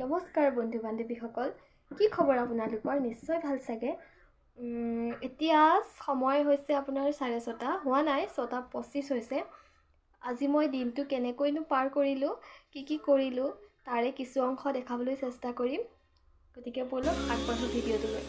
নমস্কাৰ বন্ধু বান্ধৱীসকল, কি খবৰ আপোনালোকৰ? নিশ্চয় ভাল চাগে। এতিয়া সময় হৈছে আপোনাৰ 6:30 হোৱা নাই, 6:25 হৈছে। আজি মই দিনটো কেনেকৈনো পাৰ কৰিলোঁ, কি কৰিলোঁ তাৰে কিছু অংশ দেখাবলৈ চেষ্টা কৰিম। গতিকে বলক আগবাঢ়ো ভিডিঅ'টোলৈ।